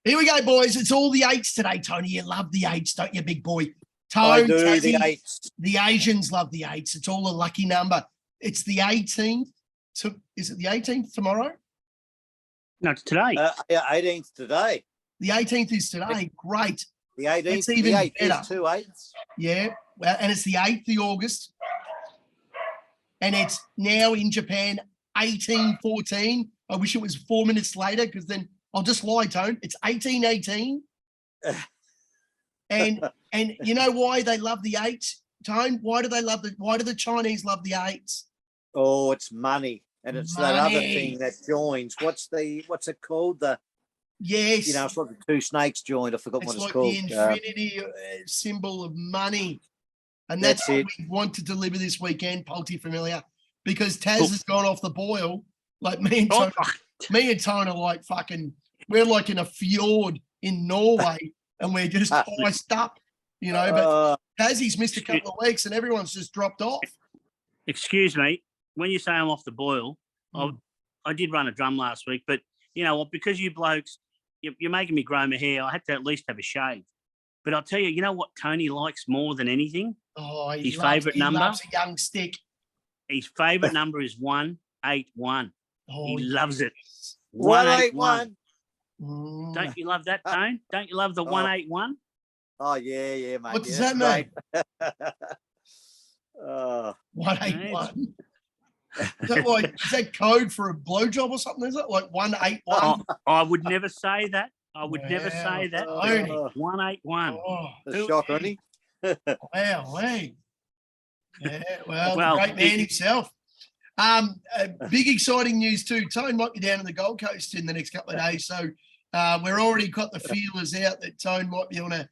Here we go, boys. It's all the eights today, Tony. You love the eights, don't you, big boy? Tone, I do, Tassie, the eights. The Asians love the eights. It's all a lucky number. It's the 18th. Is it the 18th tomorrow? No, it's today. Yeah, 18th today. The 18th is today. Great. The 18th. That's even the 8th better. is 2 8s. Yeah. Well, and it's the 8th of August. And it's now in Japan, 1814. I wish it was 4 minutes later because then I'll just lie, Tone. It's 1818. and you know why they love the eights, Tone? Why do the Chinese love the eights? Oh, it's money. And it's that other thing that joins. What's it called? Yes. You know, it's what the two snakes joined. I forgot what it's like called. The infinity symbol of money. And that's what we want to deliver this weekend, Polty Familiar, because Taz has gone off the boil. Like me and Tone are like fucking, we're like in a fjord in Norway and we're just iced up, you know, but Tassie's missed a couple of weeks and everyone's just dropped off. Excuse me. When you say I'm off the boil, I did run a drum last week, but you know what? Because you blokes, you're making me grow my hair, I had to at least have a shave. But I'll tell you, you know what Tony likes more than anything? Oh, his favourite number? He loves a young stick. His favourite number is 181. Oh, he loves it. 181. Don't you love that, Tone? Don't you love the 181? Oh, yeah, mate. What does that mean? 181. Is that code for a blowjob or something? Is it like 181? I would never say that. I would never say that. 181. The shock, on he? Wow, hey. Yeah, well, great man himself. Big exciting news too. Tone might be down in the Gold Coast in the next couple of days, so we're already got the feelers out that Tone might be on a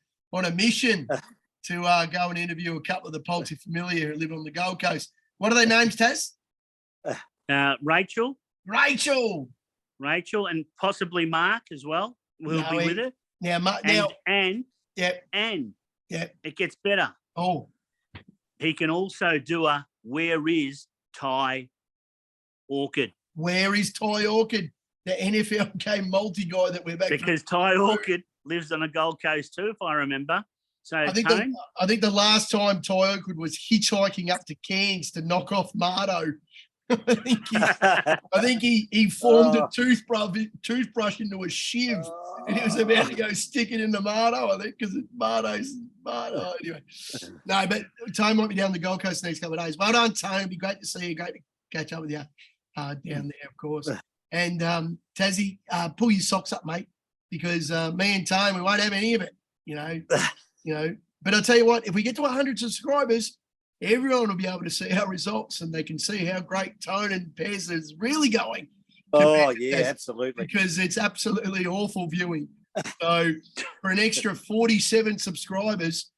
mission to go and interview a couple of the Polty Familiar who live on the Gold Coast. What are their names, Taz? Rachel, and possibly Mark as well will be with her. And it gets better. Oh, he can also do a "Where is Ty Orchid?" Where is Ty Orchid? The NFL game multi guy that we're back because Ty Orchid lives on the Gold Coast too, if I remember. So I think the last time Ty Orchid was hitchhiking up to Cairns to knock off Mardo. I think he formed a toothbrush into a shiv, and he was about to go stick it into Mardo, I think, because Mardo's Mardo. Anyway, no, but Tone might be down the Gold Coast the next couple of days. Well done, Tone. It'd be great to see you. Great to catch up with you down there, of course. And Tassie, pull your socks up, mate, because me and Tone, we won't have any of it, you know. But I'll tell you what, if we get to 100 subscribers, everyone will be able to see our results and they can see how great Tone and Pez is really going. Oh, yeah, absolutely. Because it's absolutely awful viewing. So for an extra 47 subscribers,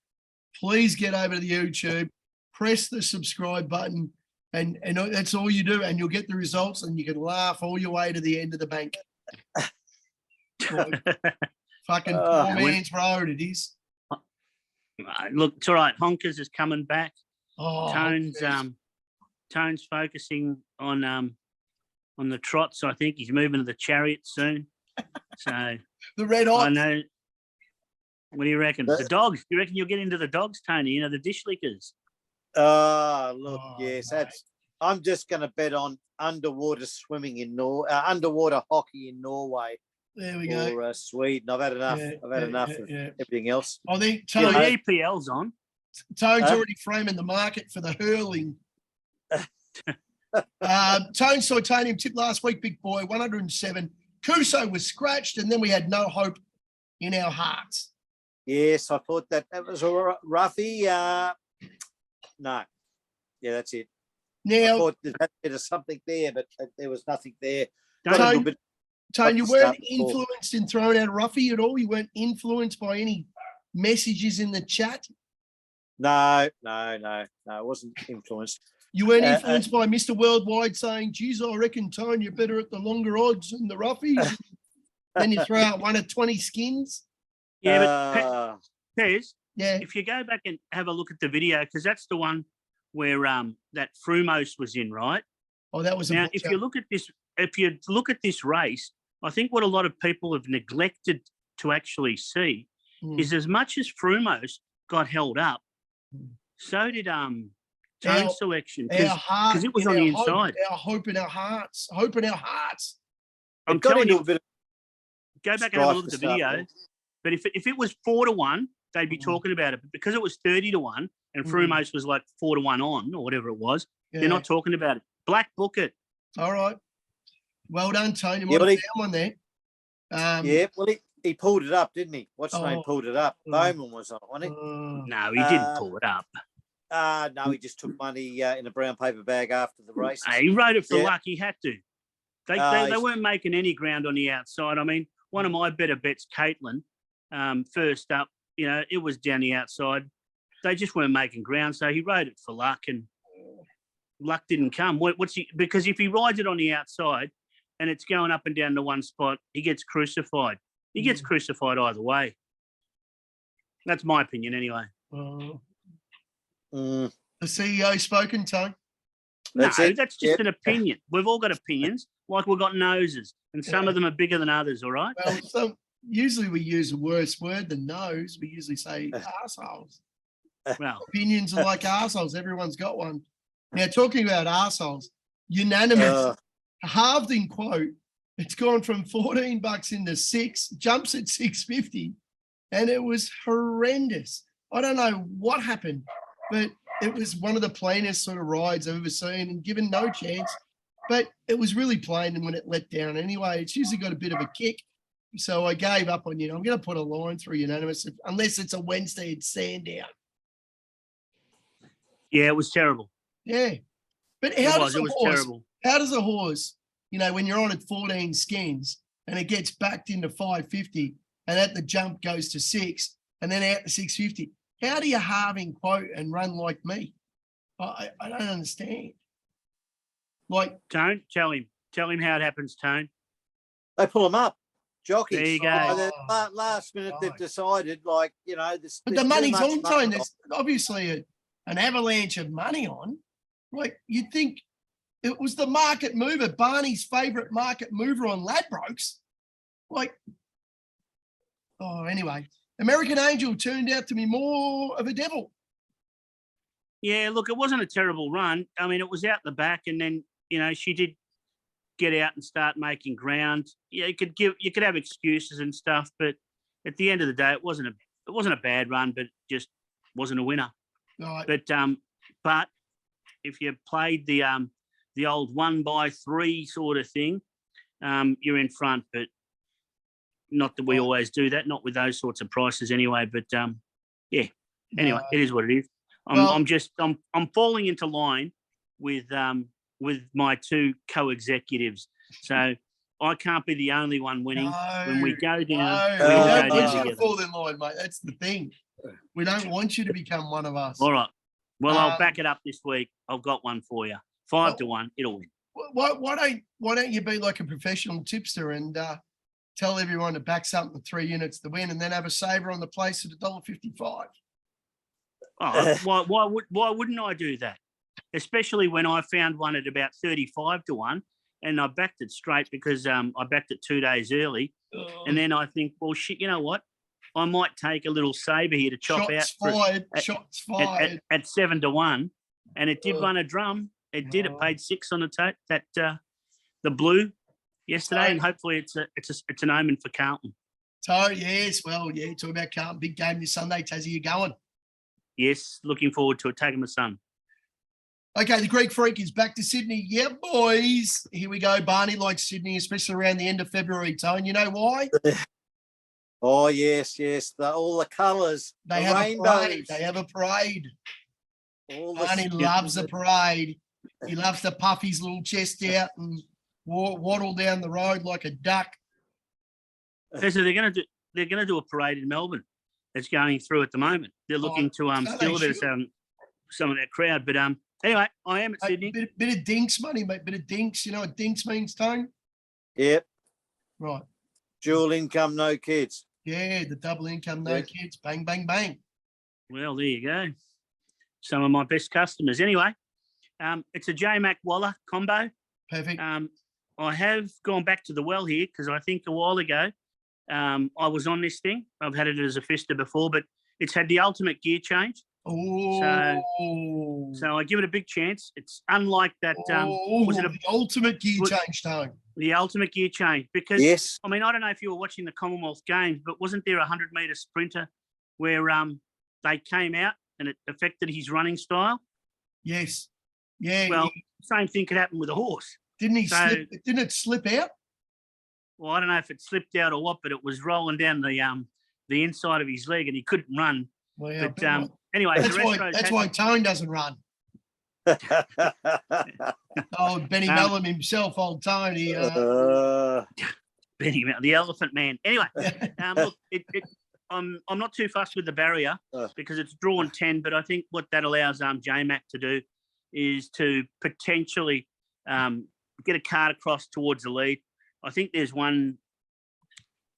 please get over to the YouTube, press the subscribe button, and that's all you do, and you'll get the results and you can laugh all your way to the end of the bank. Fucking poor man's road it is. Look, it's all right. Honkers is coming back. Oh, Tone's focusing on the trots. I think he's moving to the chariot soon. So the red hot. I know. What do you reckon? The dogs. Do you reckon you'll get into the dogs, Tony? You know, the dish lickers. Look, yes, I'm just going to bet on underwater swimming in underwater hockey in Norway. There we go. Or Sweden. I've had enough. I've had enough of everything else. I think Tone, the EPL's on. Tone's already framing the market for the hurling. Tone saw Titanium tip last week, big boy, 107. Kuso was scratched, and then we had no hope in our hearts. Yes, I thought that was a roughie. No. Yeah, that's it. Now, I thought there had a bit of something there, but there was nothing there. Tone, you weren't influenced in throwing out a roughie at all? You weren't influenced by any messages in the chat? No, I wasn't influenced. You weren't influenced by Mr. Worldwide saying, geez, I reckon, Tone, you're better at the longer odds than the roughies. Then you throw out one of 20 skins? Yeah, but Pez, yeah. If you go back and have a look at the video, because that's the one where that Frumos was in, right? Oh, that was a if you look at this race, I think what a lot of people have neglected to actually see Mm. is as much as Frumos got held up, Mm. so did Our- Tone Selection Our because heart, it was in on the our hope, inside. our hope in our hearts, hope in our hearts. I'm It got telling into you, a bit of go back and have a strife look at the to start video. with. But if it was 4-1, they'd be Mm. talking about it. But because it was 30-1 and Mm. Frumos was like 4-1 on or whatever it was, Yeah. they're not talking about it. Black book it. All right. Well done, Tony. Yeah, Might well, have he- found one there. Yeah, well, he pulled it up, didn't he? What's his name Oh. pulled it up? Oh. Bowman was on it, wasn't he? No, he didn't Uh, pull it up. No, he just took money in a brown paper bag after the race. He wrote it for Yeah. luck. He had to. They he's- weren't making any ground on the outside. I mean, one of my better bets, Caitlin, first up, it was down the outside. They just weren't making ground, so he rode it for luck, and luck didn't come. Because if he rides it on the outside and it's going up and down to one spot, he gets crucified. He gets crucified either way. That's my opinion, anyway. Mm, The CEO spoken, Tony. That's no, it. that's just Yep. an opinion. We've all got opinions, like we've got noses, and some Yeah. of them are bigger than others. All right. Well, so usually we use a worse word than nose. We usually say assholes. Well, Opinions are like assholes. Everyone's got one. Now, talking about assholes, unanimous, uh, halved in quote. It's gone from $14 into $6, jumps at 650, and it was horrendous. I don't know what happened, but it was one of the plainest sort of rides I've ever seen and given no chance. But it was really plain, and when it let down anyway, it's usually got a bit of a kick. So I gave up on I'm going to put a line through unanimous, unless it's a Wednesday at Sandown. yeah, it was terrible. Yeah, but It how was. does It a was horse? terrible. How does a horse, when you're on at 14 skins and it gets backed into 550 and at the jump goes to 6 and then out to 650? How do you halving quote and run like me? I don't understand. Like, Tone, tell him how it happens, Tone. they pull them up. Jockeys. There you go. Last minute, they've Right. decided, this. but the money's on, Tone. There's obviously an avalanche of money on. Like, you'd think it was the market mover, Barney's favorite market mover on Ladbrokes. Anyway, American Angel turned out to be more of a devil. Yeah, look, it wasn't a terrible run. I mean, it was out the back, and then she did get out and start making ground. Yeah, you could have excuses and stuff, but at the end of the day, it wasn't a bad run, but it just wasn't a winner. Right. But if you played the old 1x3 sort of thing, you're in front. But not that we always do that, not with those sorts of prices anyway. But yeah. Anyway, it is what it is. I'm falling into line with my two co-executives. So I can't be the only one winning. When we go down, we all we go don't want down you to together. fall in line, mate. That's the thing. We don't want you to become one of us. All right. Well, I'll Um, back it up this week. I've got one for you. 5-1, it'll win. Why don't you be like a professional tipster and tell everyone to back something 3 units to win, and then have a saver on the place at $1.55? Oh, why wouldn't I do that? Especially when I found one at about 35-1, and I backed it straight because I backed it 2 days early, and then I think, well, shit, you know what? I might take a little saver here to chop Shots out fired. at- Shots fired. at 7-1, and it did Oh. run a drum. It did. It Oh. paid 6 on the tape. That the blue yesterday, and Sorry. hopefully it's an omen for Carlton. So yes, talk about Carlton. Big game this Sunday. Tassie, you going? Yes, looking forward to it. Taking my son. Okay, the Greek Freak is back to Sydney. Yeah, boys. Here we go. Barney likes Sydney, especially around the end of February, Tone. You know why? Oh yes. All the colours, They the have rainbows. a parade. They have a parade. all the Barney loves a parade. He loves to puff his little chest out and waddle down the road like a duck. So they're going to do a parade in Melbourne. That's going through at the moment. They're looking to so they steal a bit of should. some of that crowd. But anyway, I am at A Sydney. bit of dinks money, mate. Bit of dinks. You know what dinks means, Tone? Yep, Right. dual income, no kids. Yeah, the double income, no Yeah. kids. Bang, bang, bang. Well, there you go. Some of my best customers. Anyway, it's a J Mac Waller combo. Perfect. I have gone back to the well here because I think a while ago I was on this thing. I've had it as a Fister before, but it's had the ultimate gear change. Oh, So I give it a big chance. It's unlike that. Was it the ultimate gear was- change, Tone? the ultimate gear change? Because Yes. I mean, I don't know if you were watching the Commonwealth Games, but wasn't there a 100-meter sprinter where they came out and it affected his running style? Yes. Yeah. Well, same thing could happen with a horse. didn't he so- slip? Didn't it slip out? Well, I don't know if it slipped out or what, but it was rolling down the inside of his leg and he couldn't run. Well, But anyway, that's why Tone doesn't run. Oh, Benny Mellum himself, old Tony. Benny, the Elephant Man. Anyway, look, I'm not too fussed with the barrier because it's drawn 10, but I think what that allows J-Mac to do is to potentially get a card across towards the lead. I think there's one,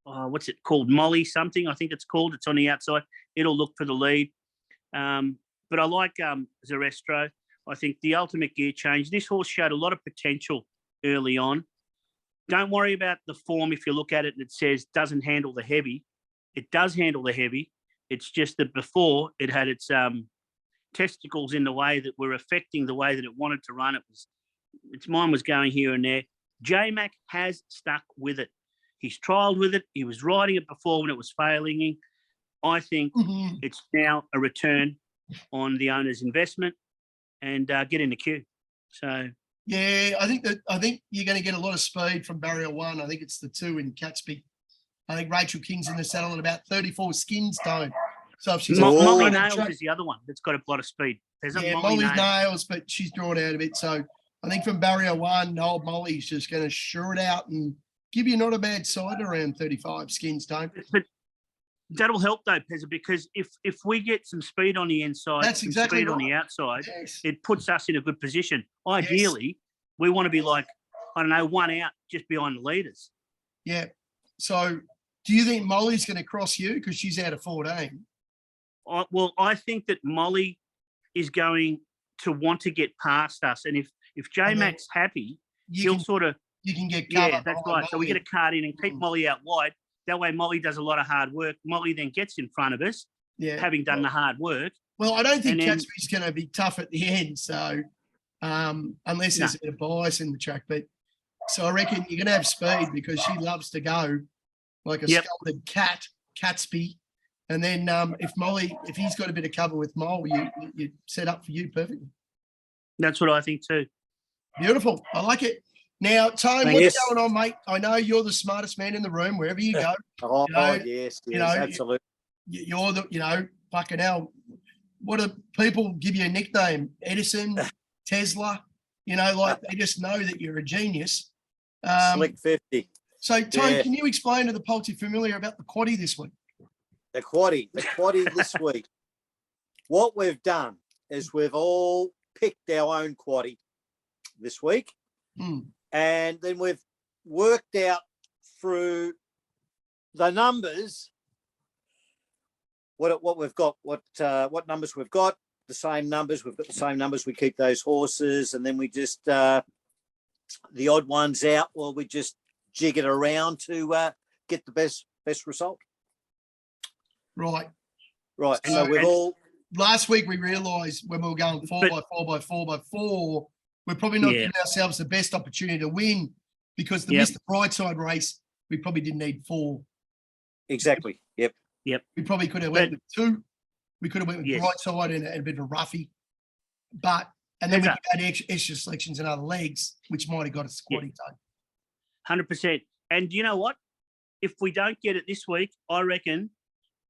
what's it called? Molly something, I think it's called. It's on the outside. It'll look for the lead. But I like Zarestro. I think the ultimate gear change. This horse showed a lot of potential early on. Don't worry about the form if you look at it and it says doesn't handle the heavy. It does handle the heavy. It's just that before it had its testicles in the way that were affecting the way that it wanted to run. Its mind was going here and there. J-Mac has stuck with it. He's trialled with it. He was riding it before when it was failing. I think it's now a return on the owner's investment and get in the queue. So yeah, I think you're going to get a lot of speed from barrier 1. I think it's the 2 in Catesby. I think Rachel King's in the saddle at about 34 skins, Tone. So if she's Molly Nails is the other one that's got a lot of speed. There's a Molly Nails, but she's drawn out a bit. So I think from barrier 1, old Molly's just going to sure it out and give you not a bad side around 35 skins, Tone. But that'll help though, Pezza, because if we get some speed on the inside, That's exactly speed on right. the outside, Yes. it puts us in a good position. Ideally, we want to be like, I don't know, 1 out just behind the leaders. Yeah. So do you think Molly's going to cross you because she's out of 14? Well, I think that Molly is going to want to get past us. And if J-Mac's happy, You can get cover. yeah, that's right. So we get a card in and keep Molly out wide. That way Molly does a lot of hard work. Molly then gets in front of us, having done the hard work. Well, I don't think And then- Catesby's going to be tough at the end. So unless there's a bit of bias in the track. So I reckon you're going to have speed because she loves to go like a scalded cat, Catesby. And then if he's got a bit of cover with Mole, you set up for you perfectly. That's what I think too. Beautiful. I like it. Now, Tone, what's going on, mate? I know you're the smartest man in the room, wherever you go. Yes, Absolutely. absolutely. You're the, fucking hell. What do people give you a nickname? Edison, Tesla, they just know that you're a genius. Slick 50. So, Tone, can you explain to the Poultry Familiar about the quaddie this week? The quaddie this week. What we've done is we've all picked our own quaddie this week. And then we've worked out through the numbers what we've got, what numbers we've got, the same numbers. We've got the same numbers. We keep those horses, and then we just the odd ones out. Well, we just jig it around to get the best result. Right. So we've all. Last week we realised when we were going 4x4x4x4, we're probably not giving ourselves the best opportunity to win because the Mr. Brightside race, we probably didn't need 4. Exactly. Yep. We probably could have went with 2. We could have went with Brightside and a bit of a roughie. And then we had extra selections and other legs, which might have got us quaddie time. 100%. And you know what? If we don't get it this week, I reckon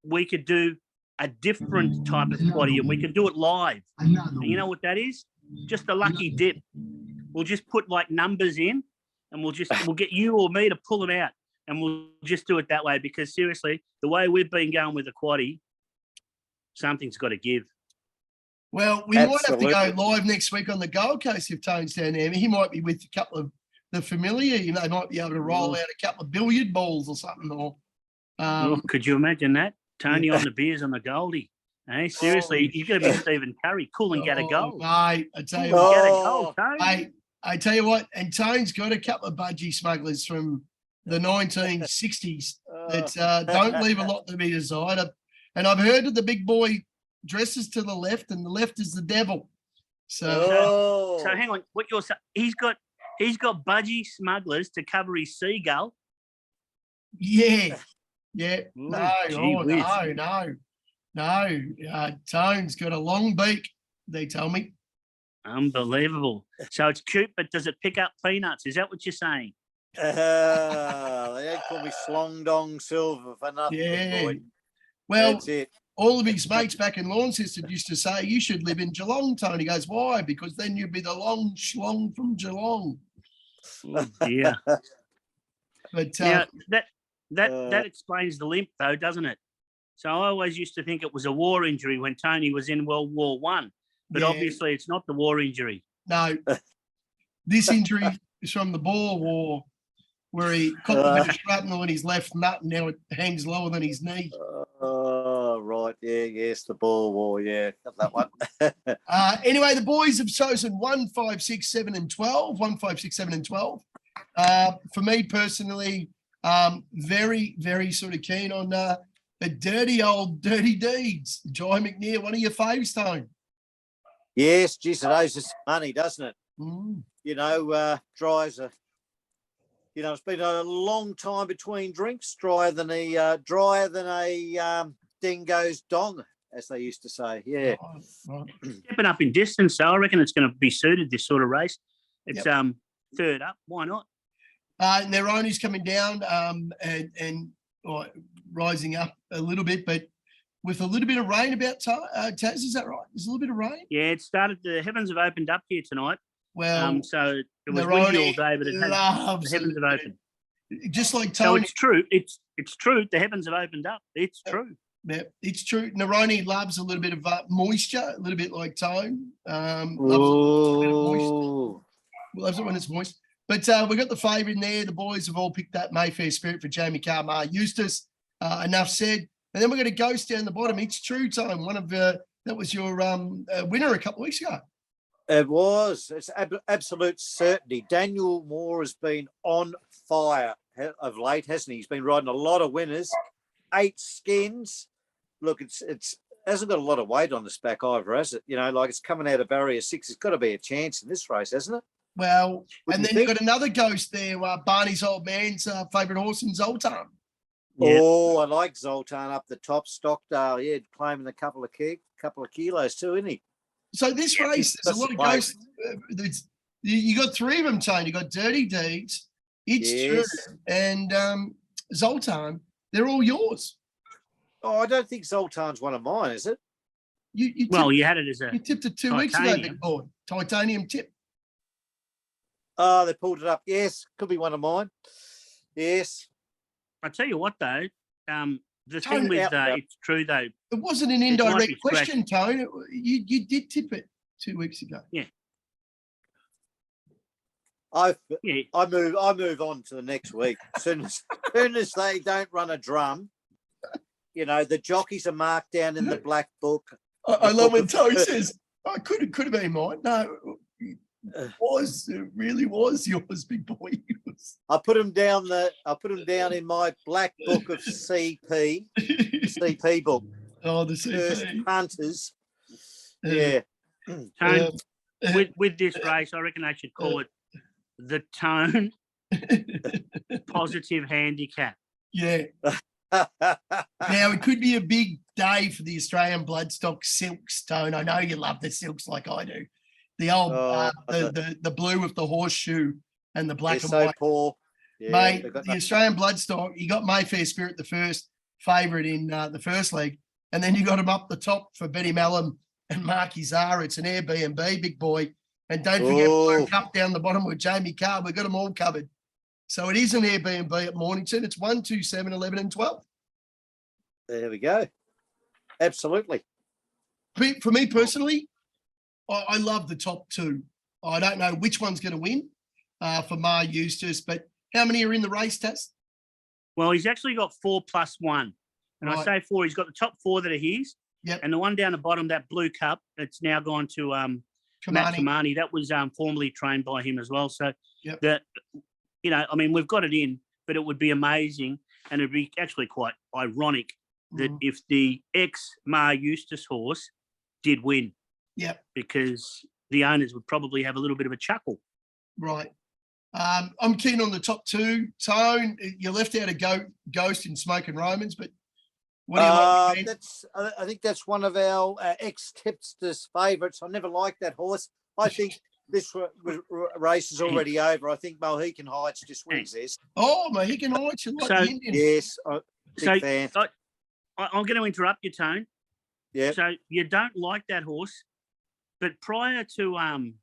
we could do a different type of quaddie and we can do it live. And you know what that is? Just a lucky dip. We'll just put like numbers in and we'll get you or me to pull them out and we'll just do it that way because seriously, the way we've been going with the quaddie, something's got to give. Well, we might have to go live next week on the Gold Coast if Tone's down there. He might be with a couple of the familiar. They might be able to roll out a couple of billiard balls or something. Or could you imagine that? Tony on the beers on the Goldie. Hey, seriously, you've got to be Stephen Curry. Cool and get a goal. Mate, I tell you what. Get a goal, Tony. Hey, I tell you what, and Tone's got a couple of budgie smugglers from the 1960s It's don't leave a lot to be desired. And I've heard that the big boy dresses to the left, and the left is the devil. So, So hang on, what you're saying? He's got budgie smugglers to cover his seagull. yeah. Ooh, No, gee whiz. no. Tone's got a long beak, they tell me. Unbelievable. So it's cute, but does it pick up peanuts? Is that what you're saying? They don't call me Slong Dong Silver for nothing, Yeah. boy. Well, That's it. all of his mates back in Launceston used to say, you should live in Geelong, Tony. He goes, why? Because then you'd be the long schlong from Geelong. Oh, dear. But Now, that explains the limp, though, doesn't it? So I always used to think it was a war injury when Tony was in World War One, but Yeah. obviously it's not the war injury. no, this injury is from the Boer War, where he caught a bit of shrapnel in his left nut, and now it hangs lower than his knee. Oh, right. Yeah, yes, the Boer War. Yeah, got that one. Anyway, the boys have chosen 1, 5, 6, 7, and 12. 1, 5, 6, 7, and 12. For me personally, very, very sort of keen on the dirty deeds. Jai McNear, one of your faves, Tone. Yes, geez, it owes us money, doesn't it? Mm. You know, dries a. You know, it's been a long time between drinks. Drier than a dingo's dong, as they used to say. Yeah. Right. Stepping up in distance, so I reckon it's going to be suited this sort of race. It's third up. Why not? And their own is coming down and rising up a little bit, but with a little bit of rain about Taz, is that right? There's a little bit of rain? Yeah, it started. The heavens have opened up here tonight. Well, So it was windy all day, but the heavens have opened. Just like So Tony. it's true. It's true. The heavens have opened up. It's true. Yeah, it's true. Neroni loves a little bit of moisture, a little bit like Tone. Loves it when it's moist. But we've got the favourite in there. The boys have all picked that Mayfair Spirit for Jamie Carr, Eustace. Enough said. And then we're going to Ghost down the bottom. It's true, Tone. One of that was your winner a couple of weeks ago. It was. It's absolute certainty. Daniel Moore has been on fire of late, hasn't he? He's been riding a lot of winners. 8 skins. Look, it's hasn't got a lot of weight on this back either, has it? You know, like it's coming out of barrier 6. It's got to be a chance in this race, hasn't it? Well, Wouldn't and then you you've got another Ghost there, Barney's old man's favourite horse in Zoltan. Yeah. Oh, I like Zoltan up the top. Stockdale, yeah, claiming a couple of kilos too, isn't he? So this race, there's a lot of That's Ghosts. You got 3 of them, Tony. You got Dirty Deeds, It's True, and Zoltan. They're all yours. Oh, I don't think Zoltan's one of mine, is it? You had it as a. you tipped it 2 weeks ago, titanium. big boy. Titanium tip. Oh, they pulled it up. Yes, could be one of mine. Yes. I tell you what, though, the Tone thing with out there. It's True, though. It wasn't an It might be indirect scratched. question, Tone. You did tip it 2 weeks ago. I Yeah, move on to the next week. As soon as they don't run a drum, you know, the jockeys are marked down in the black book. I love when Tone says, "I could have been mine." No, it really was yours, big boy. I put them down in my black book of CP book. Oh, the First CP. punters. Uh, Yeah. Tone, with this race, I reckon they should call it the Tone Positive Handicap. Yeah. Now it could be a big day for the Australian Bloodstock Silks, Tone. I know you love the silks like I do. The old the blue with the horseshoe and the black They're and so white. poor. Yeah, Mate, they've got the Australian Bloodstock, you got Mayfair Spirit the first favourite in the first leg, and then you got him up the top for Betty Mellon and Marky Zara. It's an Airbnb, big boy. And don't forget Blue Cup down the bottom with Jamie Carr. We've got them all covered. So it is an Airbnb at Mornington. It's 1, 2, 7, 11, and 12. There we go. Absolutely. For me personally, I love the top 2. I don't know which one's going to win for Mar Eustace, but how many are in the race, Tess? Well, he's actually got 4 plus 1. And I Right. say 4, he's got the top 4 that are his. Yep. And the one down the bottom, that Blue Cup, it's now gone to Matt Kamani. That was formerly trained by him as well. So Yep. that, I mean, we've got it in, but it would be amazing. and it'd be actually quite ironic that Mm. if the ex-Mar Eustace horse did win, Yep. because the owners would probably have a little bit of a chuckle. Right. I'm keen on the top two. Tone, you left out a Ghost in Smoking Romans, but what do you like? I think that's one of our ex-tipsters' favourites. I never liked that horse. I think this race is already over. I think Mohican Heights just wins this. Oh, Mohican Heights, you like So- the Indian? Yes, big So fan. I'm going to interrupt you, Tone. Yeah. So you don't like that horse, but prior to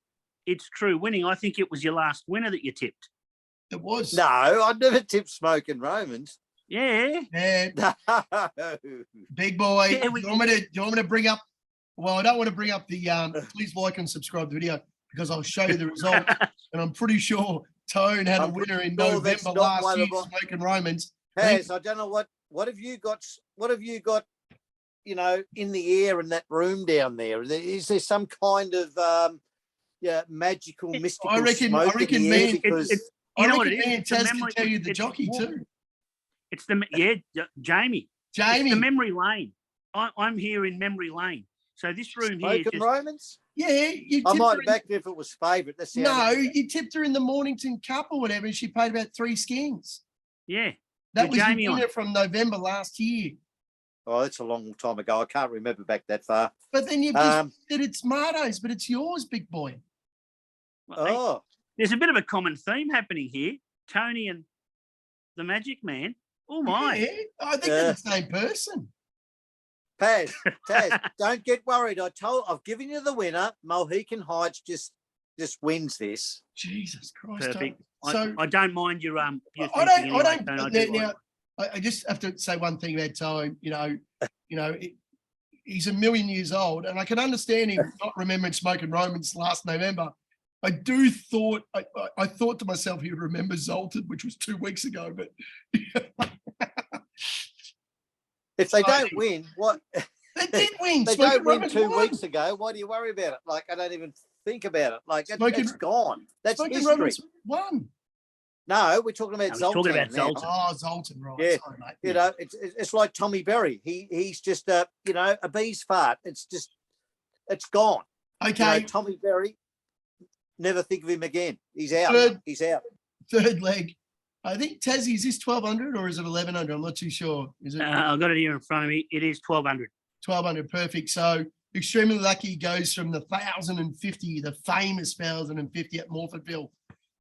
It's True winning, I think it was your last winner that you tipped. It was. No, I'd never tipped Smoking Romans. Yeah. Yeah, No. big boy. Yeah, do you want me to bring up? Well, I don't want to bring up the. Please like and subscribe to the video because I'll show you the result, and I'm pretty sure Tone had a I'm winner in sure that's November not last one year. of our- Smoking Romans. Paz, I don't know what have you got? What have you got? You know, in the air in that room down there. Is there some kind of magical, mystical I reckon smoke in me the air? and- Because You know I what reckon it me is? and It's the Taz can memory- tell you the it's- jockey too. It's Jamie. Jamie. It's the memory lane. I'm here in memory lane. So this room here, Smoking just, Romans, Yeah, you I tipped might her have in- backed if it was favourite. That's the No, only- you tipped her in the Mornington Cup or whatever, and she paid about 3 skins. yeah. That With was Jamie the on. winner from November last year. Oh, that's a long time ago. I can't remember back that far. But then you've just Um, said it's Mardo's, but it's yours, big boy. Well, hey, Oh, there's a bit of a common theme happening here. Tony and the Magic Man. Oh my. Yeah, I think they're the same person. Taz, don't get worried. I've given you the winner. Mohican Heights just wins this. Jesus Christ. Perfect. So I don't mind your I thinking don't. anyway, I Tony, don't. do Now, like I just have to say one thing about Tone. He's a million years old, and I can understand him not remembering Smoking Romans last November. I thought to myself he would remember Zoltan, which was 2 weeks ago, but If they So- don't win, what they did win. they Smoking don't win Romans 2 won. weeks ago, why do you worry about it? Like I don't even think about it. Like Smoking- it's gone. That's Smoking history. Romans won. No, we're talking about I was Zoltan. talking about now. Zoltan. Oh, Zoltan, right? Yeah. Sorry, mate. You know, it's like Tommy Berry. He's just a bee's fart. It's gone. Okay, Tommy Berry. Never think of him again. He's out. Good. He's out. third leg. I think Tassie, is this 1,200 or is it 1,100? I'm not too sure. Is it I've got it here in front of me. It is 1,200. 1,200? Perfect. So Extremely Lucky goes from the 1,050, the famous 1,050 at Morfordville,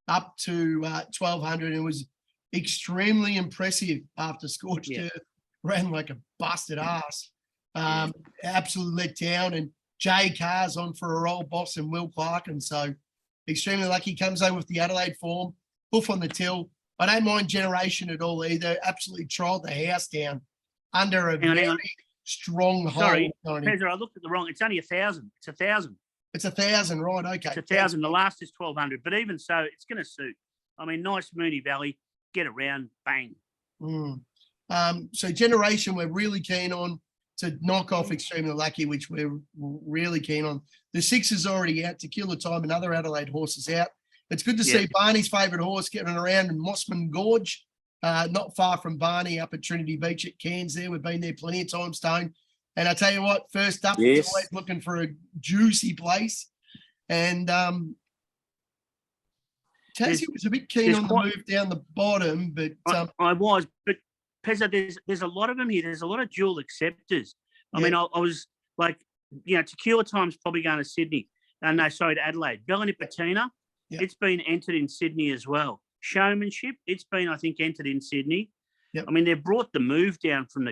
up to 1,200. It was extremely impressive after Scorched Yeah. Earth ran like a busted ass. Absolutely let down. And Jay Carr's on for a roll, boss, and Will Clark. And so Extremely Lucky comes over with the Adelaide form, hoof on the till. I don't mind Generation at all either. Absolutely trialled the house down under a Hang on, very hang on. strong Sorry, hold. Tony. Pedro, I looked at the wrong. It's only 1,000. It's 1,000. It's 1,000, right? Okay. It's 1,000. The last is 1,200. But even so, it's going to suit. I mean, nice Mooney Valley. Get around, bang. Mm. So Generation, we're really keen on to knock off Extremely Lucky, which we're really keen on. The 6 is already out. Tequila Time, another Adelaide horse is out. It's good to Yeah. see Barney's favourite horse getting around in Mossman Gorge, not far from Barney up at Trinity Beach at Cairns there. We've been there plenty of times, Stone. And I tell you what, first up, we're Yes. always looking for a juicy place. And Tassie was a bit keen there's on the quite- move down the bottom, but I was, but Pezza, there's a lot of them here. There's a lot of dual acceptors. I mean, I was like, Tequila Time's probably going to Sydney. No, sorry, to Adelaide. Bella Nipotina, Yeah. it's been entered in Sydney as well. Showmanship, it's been, I think, entered in Sydney. Yep. I mean, they've brought the move down from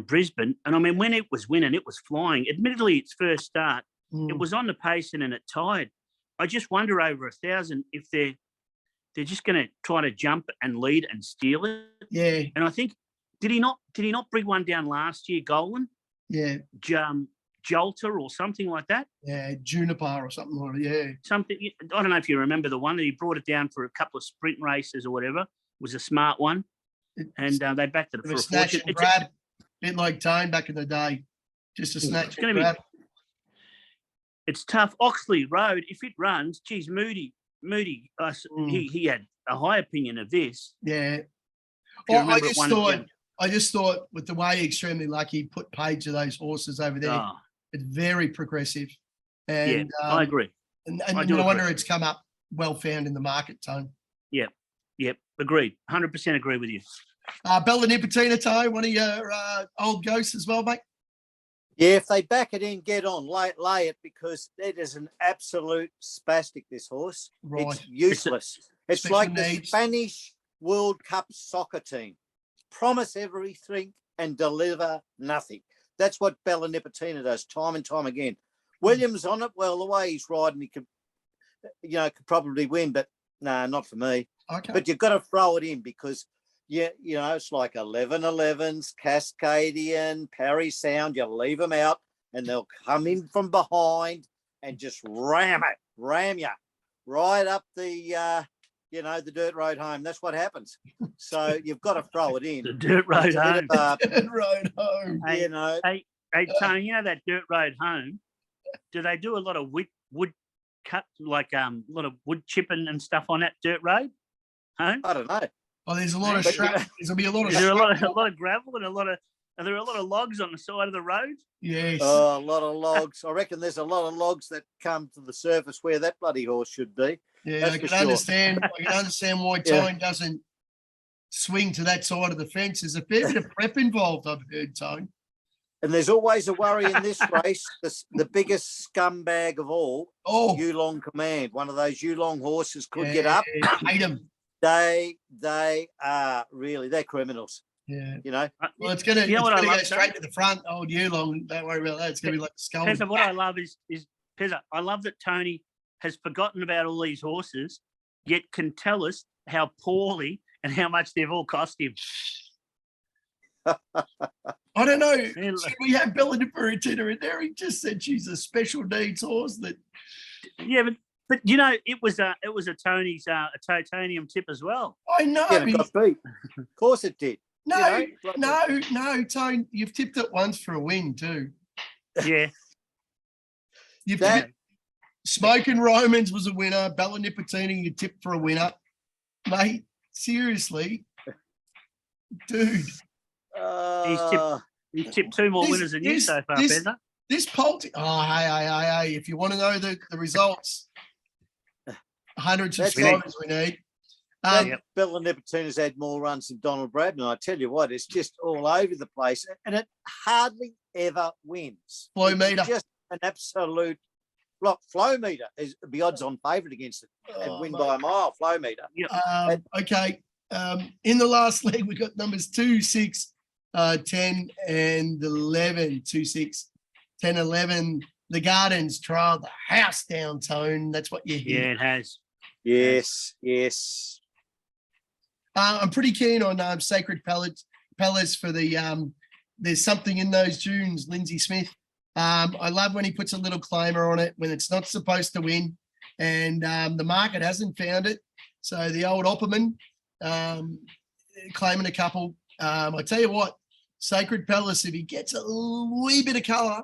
Brisbane, and I mean, when it was winning, it was flying. Admittedly, its first start, it was on the pace and it tied. I just wonder over 1,000 if they're just going to try to jump and lead and steal it. yeah, And I think did he not bring one down last year, Golan, yeah. Jolter or something like that? Yeah, Juniper or something like that. Yeah. Something I don't know if you remember the one that he brought it down for a couple of sprint races or whatever. It was a smart one, and they backed it It for a was snatch fortune. and grab, bit like Tone back in the day. Just a snatch gonna and be- grab. It's tough. Oxley Road, if it runs, geez, Moody, he had a high opinion of this. Yeah. If you Well, remember it won again. I just thought with the way Extremely Lucky put Page of those horses over there, Oh, it's very progressive. yeah, And I agree. And I do no wonder agree. it's come up well found in the market, Tone. Yep, agreed. 100% agree with you. Bella Nipotina, Tone, one of your old ghosts as well, mate. Yeah, if they back it in, get on, lay it, because it is an absolute spastic, this horse. Right. It's useless. It's Special like the needs. Spanish World Cup soccer team. Promise everything and deliver nothing. That's what Bella Nipotina does time and time again. Williams on it, well, the way he's riding, he could probably win, but no, not for me. Okay. But you've got to throw it in because, it's like 11-11s, Cascadian, Parry Sound. You leave them out and they'll come in from behind and just ram you right up the, the dirt road home. That's what happens. So you've got to throw it in. The dirt road home. Road home. Hey, Tony, you know that dirt road home? Do they do a lot of wood cut, like a lot of wood chipping and stuff on that dirt road home? I don't know. Oh, there's a lot of shrap. There'll be a lot of Is there a shrap. lot of gravel and are there a lot of logs on the side of the road? Yes. Oh, a lot of logs. I reckon there's a lot of logs that come to the surface where that bloody horse should be. Yeah, That's I for can sure. understand. I can understand why Yeah. Tone doesn't swing to that side of the fence. There's a fair bit of prep involved, I've heard, Tone. And there's always a worry in this race. The biggest scumbag of all, Oh, Yulong Command. One of those Yulong horses could get up. Hate them. They are really, they're criminals. Yeah. Well, it's gonna, You know what I go love, straight to the front. Old Yulong. Don't worry about that. It's gonna be like a skull. Pezza, what I love is Pezza, I love that Tony has forgotten about all these horses, yet can tell us how poorly and how much they've all cost him. I don't know. Yeah. Should we have Bella Nipotina in there? He just said she's a special needs horse. That Yeah, but it was a Tony's a titanium tip as well. I know. Yeah, it got beat. Of course it did. No, like- no, Tone. You've tipped it once for a win too. Yeah, You've That- tipped Smoking Romans was a winner. Bella Nipotina, you tipped for a winner, mate. Seriously, dude. he's tipped two more This- winners than you this- so far, this- Pezza. This poll. Oh, hey. If you want to know the results, 100 That's subscribers we need. Yep. Bella Nipotina's had more runs than Donald Bradman. I tell you what, it's just all over the place, and it hardly ever wins. Flow It's meter. just an absolute flow meter is the odds-on favourite against it and Oh, win mate. by a mile. Flow meter. Okay. In the last leg, we got numbers 2, 6, 10, and 11. 2, 6, 10, 11. The Gardens trial the house down, Tone. That's what you Yeah, hear. it has. Yes. I'm pretty keen on Sacred Palace for the there's something in those dunes, Lindsay Smith. I love when he puts a little claimer on it when it's not supposed to win, and the market hasn't found it. So the old Opperman claiming a couple. I tell you what, Sacred Palace, if he gets a wee bit of colour,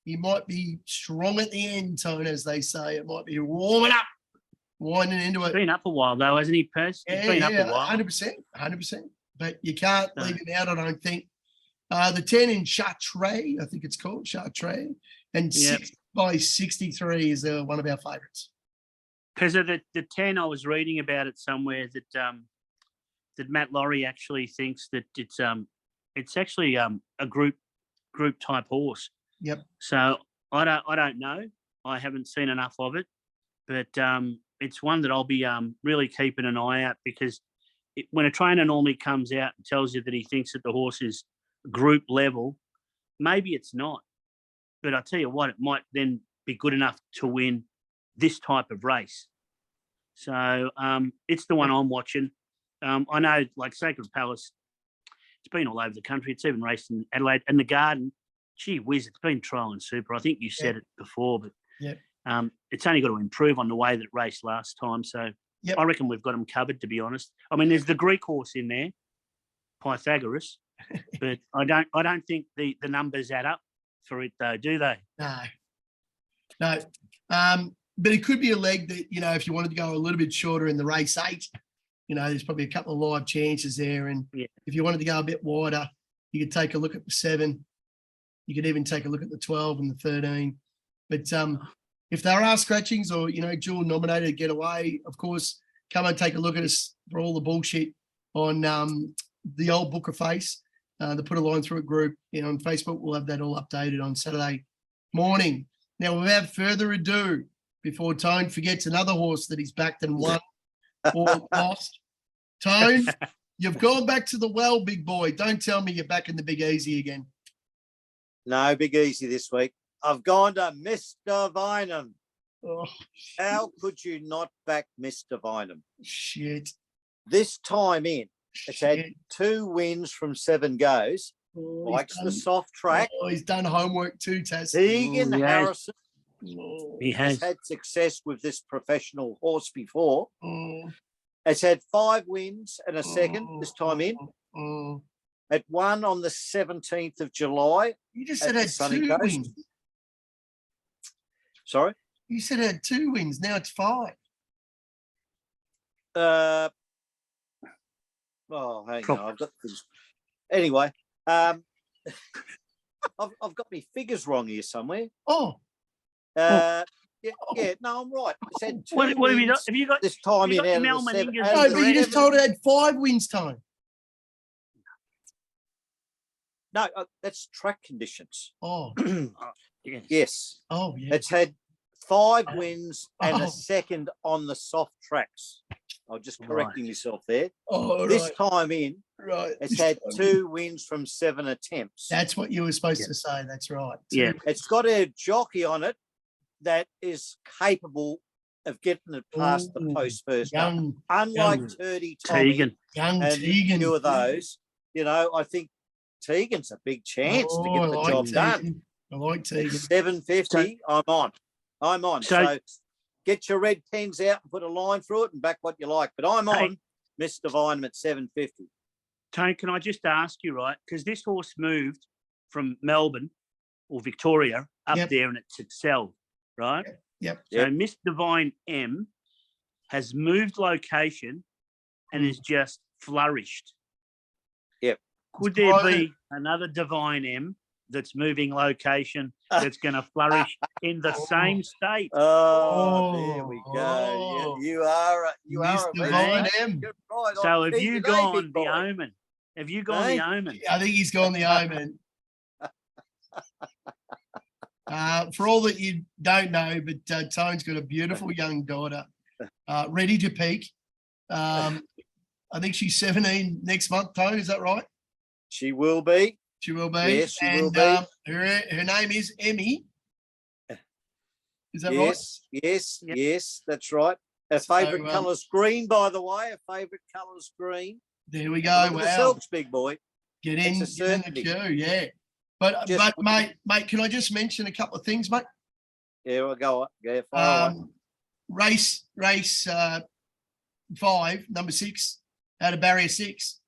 he might be strong at the end, Tone, as they say. It might be warming up, winding into it. Been up a while though, hasn't he, Pez? He's been up a while. 100%. But you can't No. leave him out, I don't think. The 10 in Chartres, I think it's called Chartres, and Yep. 6 by 63 is one of our favourites. Because of the 10, I was reading about it somewhere that Matt Laurie actually thinks that it's actually a group type horse. Yep. So I don't know. I haven't seen enough of it, but it's one that I'll be really keeping an eye out because when a trainer normally comes out and tells you that he thinks that the horse is group level, maybe it's not. But I tell you what, it might then be good enough to win this type of race. So it's the one I'm watching. I know, like Sacred Palace, it's been all over the country. It's even raced in Adelaide. And the Garden, gee whiz, it's been trial and super. I think you said it before, but it's only got to improve on the way that it raced last time. So I reckon we've got them covered, to be honest. I mean, there's the Greek horse in there, Pythagoras, but I don't think the numbers add up for it, though, do they? No. But it could be a leg that, if you wanted to go a little bit shorter in the race 8, there's probably a couple of live chances there. And if you wanted to go a bit wider, you could take a look at the 7. You could even take a look at the 12 and the 13. But if there are scratchings or, dual nominated get away, of course, come and take a look at us for all the bullshit on the old Booker Face, the Put a Line Through It group. On Facebook, we'll have that all updated on Saturday morning. Now, without further ado, before Tone forgets another horse that he's backed and won or lost, Tone, you've gone back to the well, big boy. Don't tell me you're back in the Big Easy again. No, Big Easy this week. I've gone to Mr. Vineham. Oh, How could you not back Mr. Vineham? shit. This time in, it's had 2 wins from 7 goes. Oh, Likes the soft track. he's done homework too, Taz. Tegan he has. Harrison Oh, He has has. had success with this professional horse before. oh, It's had 5 wins and a second this time in. oh. It won on the 17th of July. You just At said the it had Sunny 2 Coast. wins. Sorry. You said it had 2 wins. Now it's 5. Oh, hang on. I've got things. Anyway, I've got my figures wrong here somewhere. Oh, Yeah, no, I'm right. It's had 2 What have you got? wins Have you got? this time you in got out of Mel the 7. Meninga's out no, of but the you just 7. told it had 5 wins, Tone. No, that's track conditions. Oh, Yes. Yes, oh, yeah. it's had 5 Oh. wins and Oh. a second on the soft tracks. I'm just correcting myself there. Oh, This right, time in, right. it's had 2 wins from 7 attempts. That's what you were supposed to say. That's right. Yeah. It's got a jockey on it that is capable of getting it past the Ooh, post first up. Young, Unlike young Turdy Tommy Tegan. young and a Tegan. few of those, I think Tegan's a big chance to Oh, get I the like job done. Tegan. I like Tegan. 750, I'm on. So- So get your red pens out and put a line through it and back what you like. But I'm Hey. on Mr. Vineham at 750. Tone, can I just ask you, right? Because this horse moved from Melbourne or Victoria up Yep. there and it's excelled, right? Yep. So Miss Divine M has moved location and has just flourished. Yep. Could It's there private. be another Divine M that's moving location that's going to flourish in the Oh. same state? There we go. Oh. You are a Mr. legend, Vine mate. M. You're right So on. have you Today, gone big the boy. Omen? Have you gone Hey? the Omen? I think he's gone the Omen. For all that you don't know, but Tone's got a beautiful young daughter, ready to peak. I think she's 17 next month, Tone. Is that right? She will be. She will be. Yes, she will be. Her name is Emmy. Is that right? Yes, Yep. yes, that's right. Her favourite So, colour's green, by the way. Her favourite colour's green. There we go. Look at the Wow. silks, big boy. Get in, It's a get in the certainty. queue. Yeah. But Just- mate, can I just mention a couple of things, mate? Yeah, we'll go. Yeah, far away. Race 5, number 6, out of barrier 6.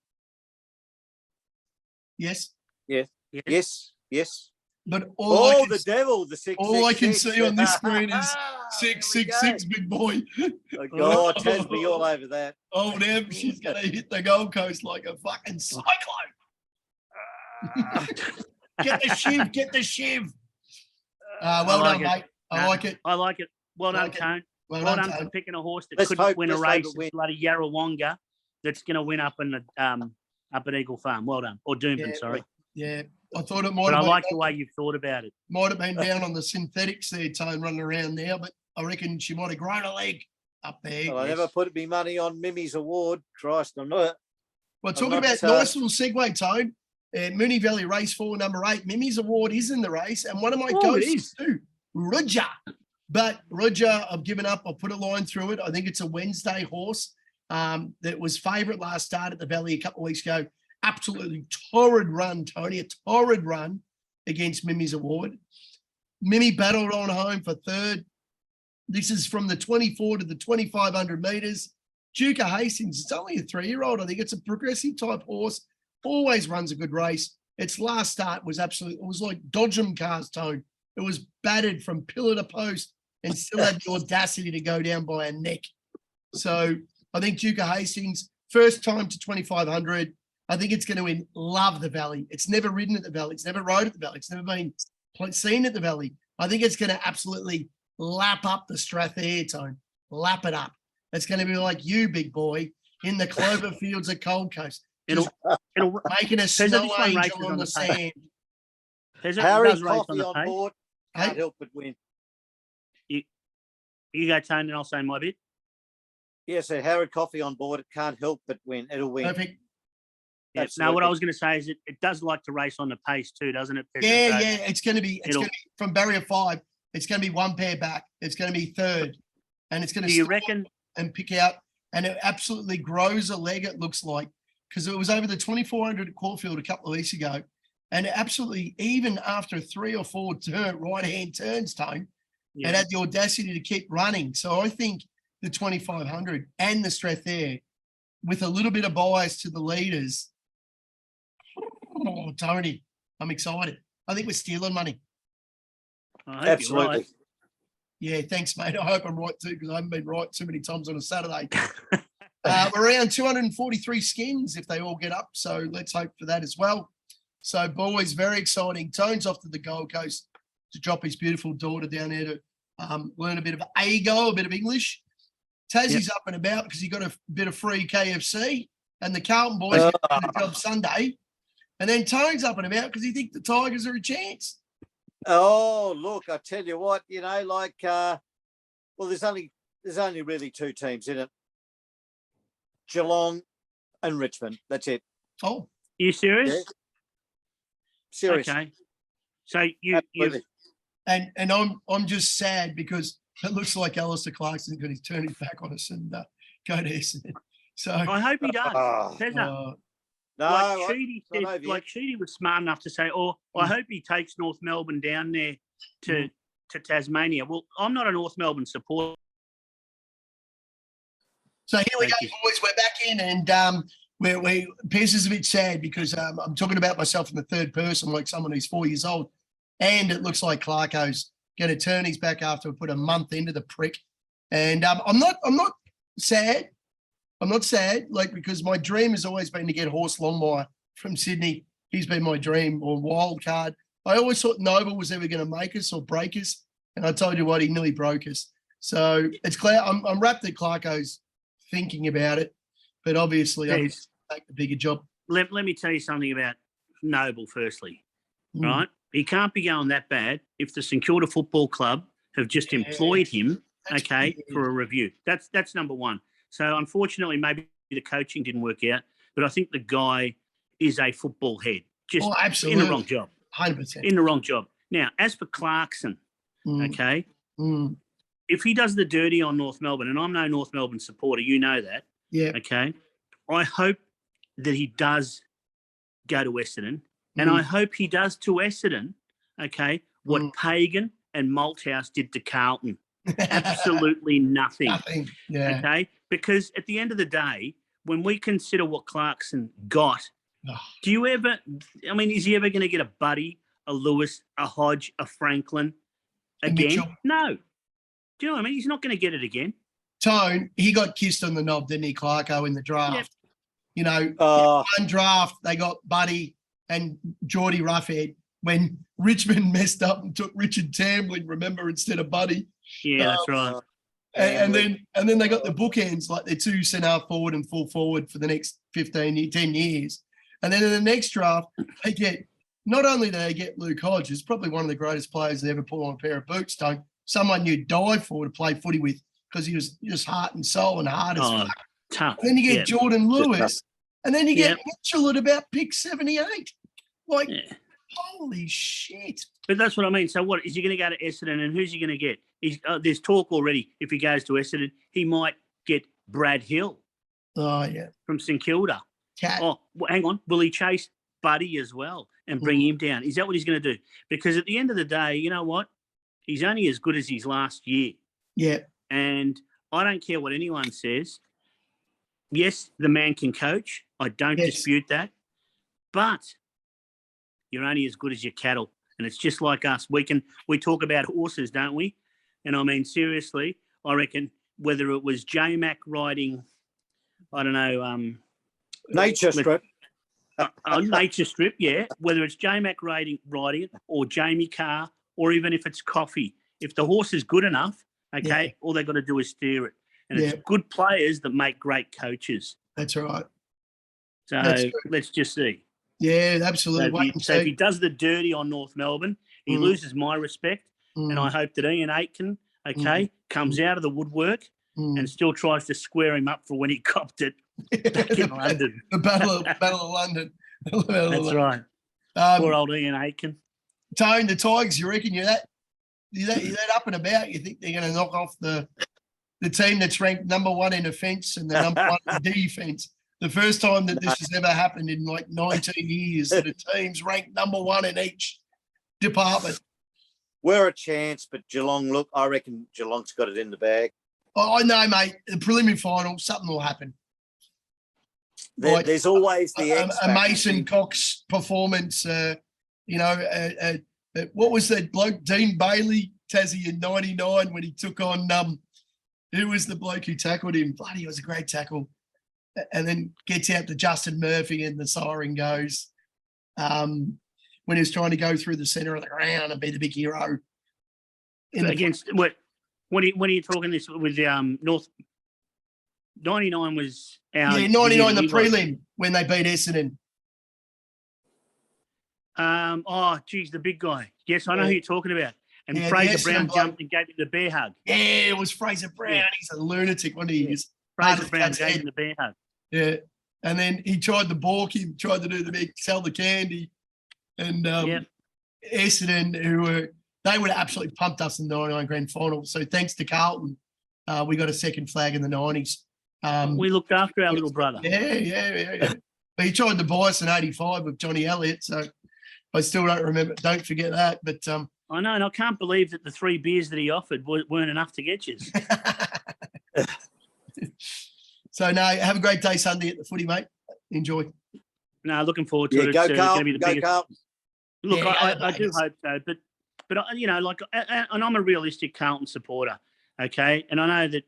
Yes. Yes, yes. But all I can, the devil, the 6. all I can see on this screen is There we 666, big boy. go. Oh, God, Tasby all over that. Oh, damn, she's going to hit the Gold Coast like a fucking cyclone. Get the shiv, get the shiv. Well I like done, it. mate. I like it. I like it. Well done, Like it. Tone. Well Well done, done for Tone. picking a horse that Let's couldn't hope- win a let's hope race. it wins. Bloody Yarrawonga that's going to win up in the up at Eagle Farm. Well done. Or Doomben, Yeah, sorry. Yeah, I thought it might But I have like been, the way you've thought about it. might have been down on the synthetics there, Tone, running around now, but I reckon she might have grown a leg up there. Well, I Yes. never put me money on Mimi's award. Christ, I'm not. Well, I'm talking not, about nice little segue, Tone. Mooney Valley Race 4, number 8. Mimi's award is in the race, and one of my Oh, it ghosts is. too, Roger. But Roger, I've given up. I'll put a line through it. I think it's a Wednesday horse that was favourite last start at the Valley a couple of weeks ago. Absolutely torrid run, Tony, a torrid run against Mimi's award. Mimi battled on home for third. This is from the 24 to the 2,500 metres. Duke of Hastings, it's only a 3-year-old. I think it's a progressive type horse. Always runs a good race. Its last start was absolutely, it was like Dodgem cars, Tone. It was battered from pillar to post and still had the audacity to go down by a neck. So I think Duke of Hastings, First time to 2,500. I think it's going to love the Valley. It's never ridden at the Valley. It's never rode at the Valley. It's never been seen at the Valley. I think it's going to absolutely lap up the Strathair, Tone. Lap it up. It's going to be like you, big boy, in the clover fields of Gold Coast. It'll Making a There's snow this one angel races on on the the page. sand. Harry does race Coffey the on page. board. Hey? Can't help but win. You go, Tone, and I'll say my bit. Yes, so Harry Coffey on board. It can't help but win. It'll win. Perfect. Yeah. Now, Absolutely. what I was going to say is it does like to race on the pace too, doesn't it? Pedro? Yeah, So yeah. It's going to be from barrier 5. It's going to be one pair back. It's going to be third, and it's going to Do you stop reckon? and pick out, and it absolutely grows a leg. It looks like, because it was over the 2,400 at Caulfield a couple of weeks ago, and it absolutely, even after 3 or 4 right-hand turns, Tone, Yeah. it had the audacity to keep running. So I think the 2,500 and the Strathair, with a little bit of bias to the leaders. Oh, Tony, I'm excited. I think we're stealing money. I hope you're Absolutely. right. Yeah, thanks, mate. I hope I'm right too, because I haven't been right too many times on a Saturday. We're around 243 skins if they all get up. So let's hope for that as well. So, boys, very exciting. Tone's off to the Gold Coast to drop his beautiful daughter down there to learn a bit of AGO, a bit of English. Tassie's up and about because he got a bit of free KFC, and the Carlton boys get the job Sunday. And then Tone's up and about because he thinks the Tigers are a chance. Oh, look, I tell you what, well, there's only really 2 teams in it. Geelong and Richmond. That's it. Oh, You serious? Yeah. Serious. Okay. So you've Absolutely. and I'm just sad because it looks like Alistair Clarkson going to turn his back on us and go to Essendon. So I hope he does. Oh, Pezza, no, like Sheedy not said, over yet. like Sheedy was smart enough to say, "Oh, I hope he takes North Melbourne down there to Tasmania." Well, I'm not a North Melbourne supporter. So here we Thank go, you. boys. We're back in, and Pierce is a bit sad because I'm talking about myself in the third person, like someone who's 4 years old, and it looks like Clarko's going to turn his back after we put a month into the prick. And I'm not sad. I'm not sad, like, because my dream has always been to get Horse Longmire from Sydney. He's been my dream, or wild card. I always thought Noble was ever going to make us or break us, and I told you what, he nearly broke us. So it's clear. I'm wrapped that Clarko's thinking about it, but obviously I Yes. take the bigger job. Let me tell you something about Noble. Firstly, right? He can't be going that bad if the St Kilda Football Club have just employed him, That's okay, weird. for a review. That's number one. So unfortunately, maybe the coaching didn't work out, but I think the guy is a football head, just Oh, in absolutely. the wrong job. 100%. In the wrong job. Now, as for Clarkson, okay, if he does the dirty on North Melbourne, and I'm no North Melbourne supporter, you know that, Yeah. okay, I hope that he does go to Essendon, and I hope he does to Essendon, okay, what Pagan and Malthouse did to Carlton. Absolutely nothing. Nothing. Yeah. Okay, because at the end of the day, when we consider what Clarkson got, Oh. do you ever? I mean, is he ever going to get a Buddy, a Lewis, a Hodge, a Franklin A again? Mitchell. No. Do you know what I mean? He's not going to get it again. Tone, he got kissed on the knob, didn't he, Clarko, in the draft? Yep. You know, Oh, one draft, they got Buddy and Geordie Roughhead when Richmond messed up and took Richard Tambling, remember, instead of Buddy. Yeah, that's right. And then they got the bookends, like their 2 centre forward and full forward for the next 10 years. And then in the next draft, they get, not only do they get Luke Hodges, probably one of the greatest players that ever put on a pair of boots, Tone, someone you'd die for to play footy with because he was just heart and soul and hard as Oh, fuck. tough. And then you get Yeah. Jordan Lewis, and then you get Yeah. Mitchell at about pick 78. Like, Yeah. holy shit. But that's what I mean. So what, is he going to go to Essendon, and who's he going to get? There's talk already, if he goes to Essendon, he might get Brad Hill Oh, yeah. from St Kilda. Cat. Oh, well, hang on. Will he chase Buddy as well and bring him down? Is that what he's going to do? Because at the end of the day, you know what? He's only as good as his last year. Yeah. And I don't care what anyone says. Yes, the man can coach. I don't Yes. dispute that. But you're only as good as your cattle. And it's just like us. We talk about horses, don't we? And I mean, seriously, I reckon whether it was J-Mac riding I don't know, Nature strip. Nature Strip, yeah. Whether it's J-Mac riding it, or Jamie Carr, or even if it's Coffee. If the horse is good enough, okay, all they got to do is steer it. And it's good players that make great coaches. That's right. So let's just see. Yeah, absolutely. So if he does the dirty on North Melbourne, he loses my respect. And I hope that Ian Aitken, comes out of the woodwork and still tries to square him up for when he copped it back in London. The Battle of London. That's right. Poor old Ian Aitken. Tone, the Tigers, you reckon you're that up and about? You think they're going to knock off the team that's ranked number 1 in offence and the number 1 in defence? The first time that this has ever happened in like 19 years that a team's ranked number 1 in each department. We're a chance, but Geelong, look, I reckon Geelong's got it in the bag. Oh, I know, mate. The preliminary final, something will happen. There's always the a Mason Cox performance. What was that bloke, Dean Bailey, Tassie in '99 when he took on who was the bloke who tackled him? Bloody, it was a great tackle. And then gets out to Justin Murphy and the siren goes when he was trying to go through the centre of the ground and be the big hero. Against what are you talking this with North? 99 was our 99 the prelim when they beat Essendon. The big guy. Yes, I know who you're talking about. And Fraser Brown jumped and gave him the bear hug. Yeah, it was Fraser Brown. Yeah. He's a lunatic, wasn't he? Fraser Brown gave him the bear hug. Yeah. And then he tried to balk him, tried to do the big sell the candy. And Essendon, they would have absolutely pumped us in the 99 grand final. So thanks to Carlton, we got a second flag in the 90s. We looked after our little brother. Yeah. But he tried to buy us in 85 with Johnny Elliott. So I still don't forget that. But I know, and I can't believe that the 3 beers that he offered weren't enough to get you. So, no, have a great day Sunday at the footy, mate. Enjoy. No, looking forward to it. Go, it's Carl. Be the Go, Carl. Look, I do hope so. But and I'm a realistic Carlton supporter, okay? And I know that,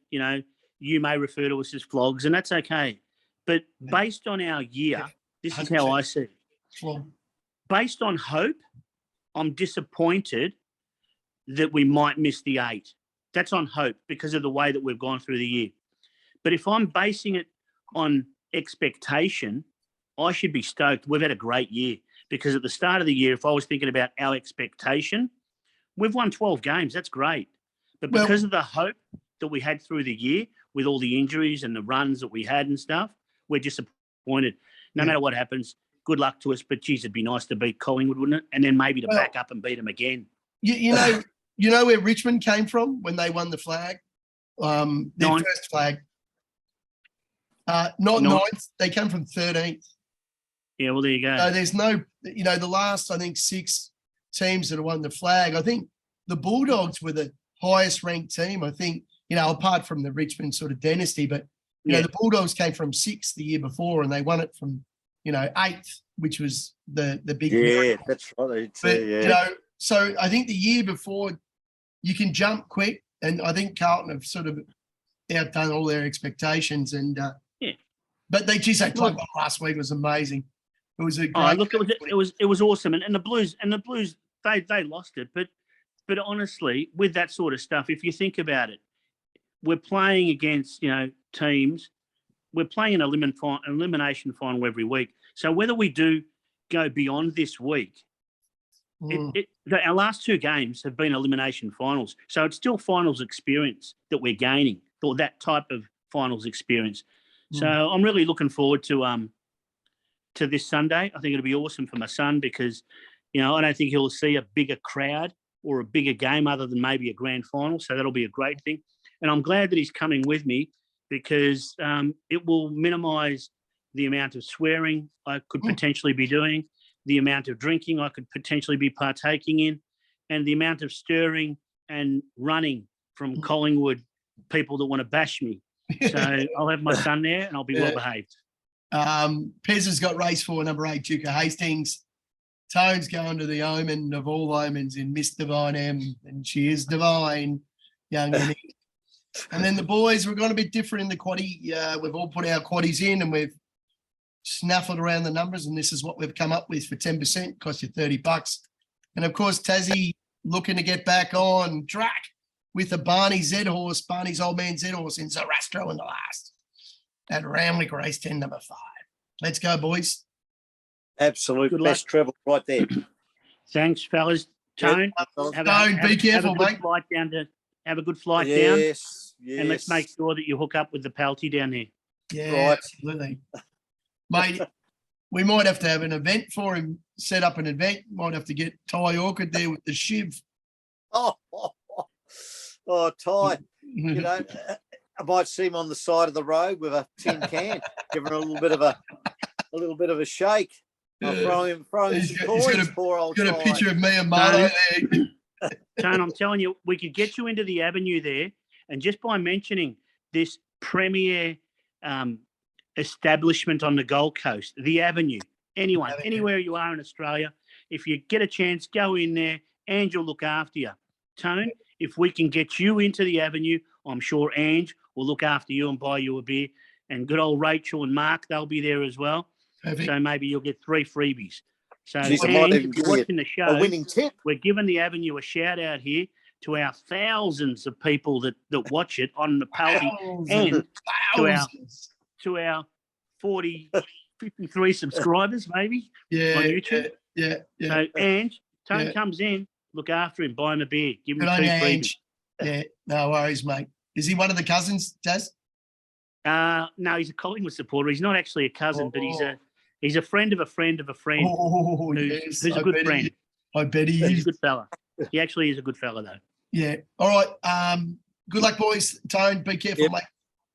you may refer to us as flogs, and that's okay. But based on our year, this is how I see it. Based on hope, I'm disappointed that we might miss the 8. That's on hope because of the way that we've gone through the year. But if I'm basing it on expectation, I should be stoked. We've had a great year because at the start of the year, if I was thinking about our expectation, we've won 12 games. That's great. But because of the hope that we had through the year with all the injuries and the runs that we had and stuff, we're disappointed. No matter what happens, good luck to us. But, geez, it'd be nice to beat Collingwood, wouldn't it? And then maybe to back up and beat them again. You know where Richmond came from when they won the flag? Their first flag. Not ninth. They came from 13th. Yeah, well, there you go. So there's no, the last, I think, 6 teams that have won the flag. I think the Bulldogs were the highest ranked team. I think, apart from the Richmond sort of dynasty, but, the Bulldogs came from 6th the year before and they won it from, 8th, which was the big. Yeah, that's right. But, so I think the year before you can jump quick. And I think Carlton have sort of outdone all their expectations. And, but they played last week was amazing. It was a great it was awesome. And the Blues they lost it. But honestly, with that sort of stuff, if you think about it, we're playing against, teams. We're playing an elimination final every week. So whether we do go beyond this week, our last 2 games have been elimination finals. So it's still finals experience that we're gaining, or that type of finals experience. So I'm really looking forward to this Sunday. I think it'll be awesome for my son because, I don't think he'll see a bigger crowd or a bigger game other than maybe a grand final. So that'll be a great thing. And I'm glad that he's coming with me because it will minimise the amount of swearing I could potentially be doing, the amount of drinking I could potentially be partaking in, and the amount of stirring and running from Collingwood people that want to bash me. So I'll have my son there and I'll be well behaved. Pez has got race 4, number 8, Duke of Hastings. Tone's going to the omen of all omens in Miss Divine M, and she is divine, young Annie. And then the boys, we've gone a bit different in the quaddie. We've all put our quaddies in and we've snaffled around the numbers, and this is what we've come up with for 10%, cost you $30. And of course, Tassie looking to get back on track with the Barney Z horse, Barney's old man Z horse in Zarastro in the last at Ramwick race 10, number 5. Let's go, boys. Absolute Good best treble right there. Thanks, fellas. Tone, Be careful, have a good mate. flight down to have a good flight down, Yes, yes. and let's make sure that you hook up with the Pelty down there. Yeah, Right. absolutely. Mate, we might have to have an event for him, set up an event. Might have to get Ty Orchid there with the shiv. Oh, Ty, you know, I might see him on the side of the road with a tin can, giving a little bit of a shake. I'll throw him He's some got- he's coins, poor old Got a Ty. picture of me and Marlo there. Tone, I'm telling you, we could get you into the avenue there, and just by mentioning this premier establishment on the Gold Coast, the Avenue, anyone, Avenue. anywhere you are in Australia, if you get a chance, go in there. Ange will look after you. Tone, if we can get you into the Avenue, I'm sure Ange will look after you and buy you a beer. And good old Rachel and Mark, they'll be there as well. Perfect. So maybe you'll get 3 freebies. So Jeez, I might Ange, even if you're give you watching the A show, winning tip. we're giving the Avenue a shout out here to our thousands of people that watch it on the Pelty and Thousands. to our 53 subscribers, maybe. Yeah, on YouTube. Yeah. So Ange, Tone Yeah. comes in, look after him, buy him a beer, give him Good 2 on you, freebies. Ange. Yeah, no worries, mate. Is he one of the cousins, Taz? No, he's a Collingwood supporter. He's not actually a cousin, but Oh. he's a friend of a friend of a friend. Oh, who's yes. a good friend. I bet he He's a is. good fella. He actually is a good fella, though. Yeah. All right. Good luck, boys. Tone, be careful, Yep. mate.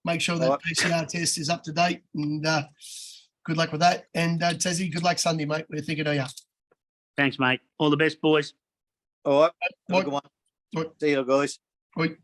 Make sure that All right. PCR test is up to date. And good luck with that. And Tassie, good luck Sunday, mate. We're thinking of you. Thanks, mate. All the best, boys. All right. Have Bye. a good one. Bye. See you guys. Bye.